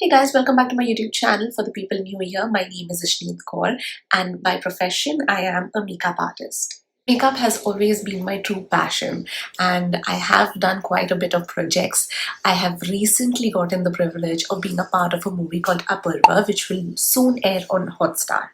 Hey guys, welcome back to my YouTube channel. For the people new here, my name is Ishneet Kaur and by profession I am a makeup artist. Makeup has always been my true passion and I have done quite a bit of projects. I have recently gotten the privilege of being a part of a movie called Apurva which will soon air on Hotstar.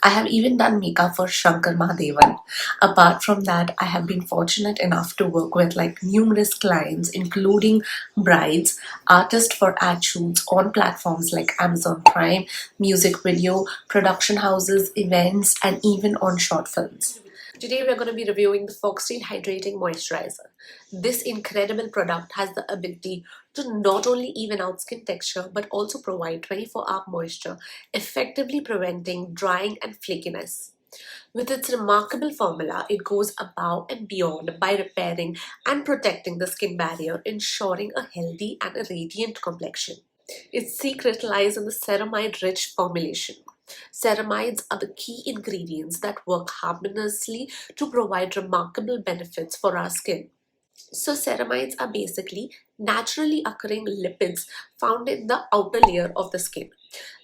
I have even done makeup for Shankar Mahadevan. Apart from that, I have been fortunate enough to work with numerous clients including brides, artists for ad shoots on platforms like Amazon Prime, music video, production houses, events and even on short films. Today we're going to be reviewing the Foxtale Hydrating Moisturiser. This incredible product has the ability to not only even out skin texture but also provide 24-hour moisture, effectively preventing drying and flakiness. With its remarkable formula, it goes above and beyond by repairing and protecting the skin barrier, ensuring a healthy and a radiant complexion. Its secret lies in the ceramide-rich formulation. Ceramides are the key ingredients that work harmoniously to provide remarkable benefits for our skin. So ceramides are basically naturally occurring lipids found in the outer layer of the skin.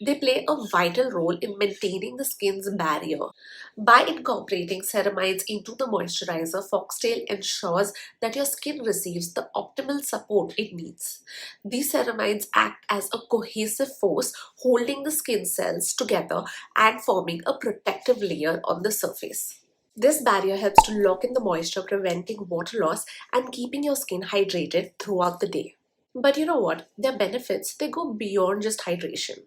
They play a vital role in maintaining the skin's barrier. By incorporating ceramides into the moisturizer, Foxtale ensures that your skin receives the optimal support it needs. These ceramides act as a cohesive force, holding the skin cells together and forming a protective layer on the surface. This barrier helps to lock in the moisture, preventing water loss and keeping your skin hydrated throughout the day. But you know what? Their benefits, they go beyond just hydration.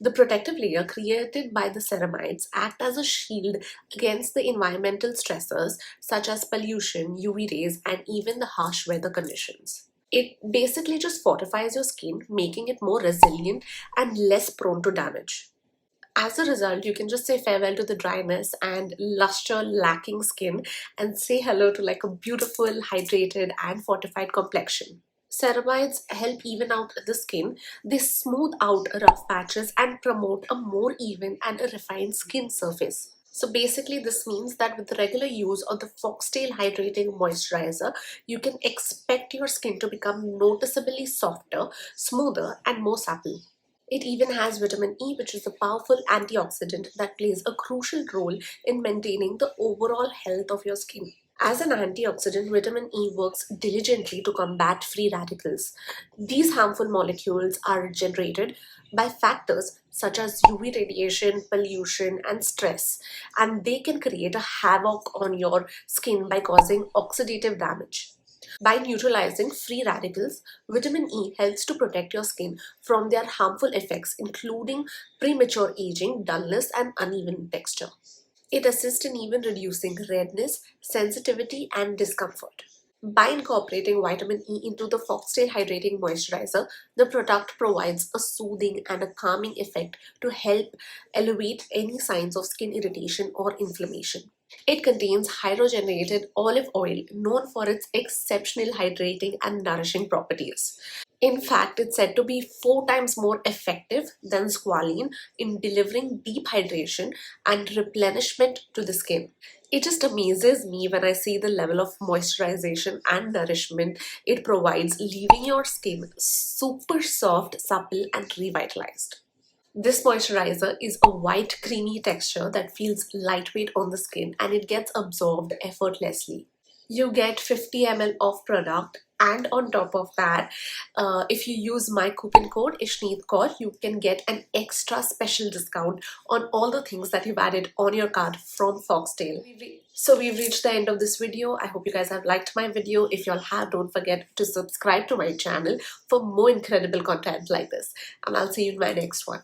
The protective layer created by the ceramides act as a shield against the environmental stressors such as pollution, UV rays, and even the harsh weather conditions. It basically just fortifies your skin, making it more resilient and less prone to damage. As a result, you can just say farewell to the dryness and luster lacking skin and say hello to a beautiful, hydrated, and fortified complexion. Ceramides help even out the skin. They smooth out rough patches and promote a more even and a refined skin surface. So basically, this means that with the regular use of the Foxtale Hydrating Moisturizer, you can expect your skin to become noticeably softer, smoother, and more supple. It even has vitamin E, which is a powerful antioxidant that plays a crucial role in maintaining the overall health of your skin. As an antioxidant, vitamin E works diligently to combat free radicals. These harmful molecules are generated by factors such as UV radiation, pollution, and stress, and they can create a havoc on your skin by causing oxidative damage. By neutralizing free radicals, vitamin E helps to protect your skin from their harmful effects, including premature aging, dullness, and uneven texture. It assists in even reducing redness, sensitivity, and discomfort. By incorporating vitamin E into the Foxtale Hydrating Moisturizer, the product provides a soothing and a calming effect to help alleviate any signs of skin irritation or inflammation. It contains hydrogenated olive oil, known for its exceptional hydrating and nourishing properties. In fact, it's said to be 4 times more effective than squalene in delivering deep hydration and replenishment to the skin. It just amazes me when I see the level of moisturization and nourishment it provides, leaving your skin super soft, supple, and revitalized. This moisturizer is a white, creamy texture that feels lightweight on the skin and it gets absorbed effortlessly. You get 50 ml of product, and on top of that, if you use my coupon code ISHNEETKAUR, you can get an extra special discount on all the things that you've added on your cart from Foxtale. So we've reached the end of this video. I hope you guys have liked my video. If y'all have, don't forget to subscribe to my channel for more incredible content like this. And I'll see you in my next one.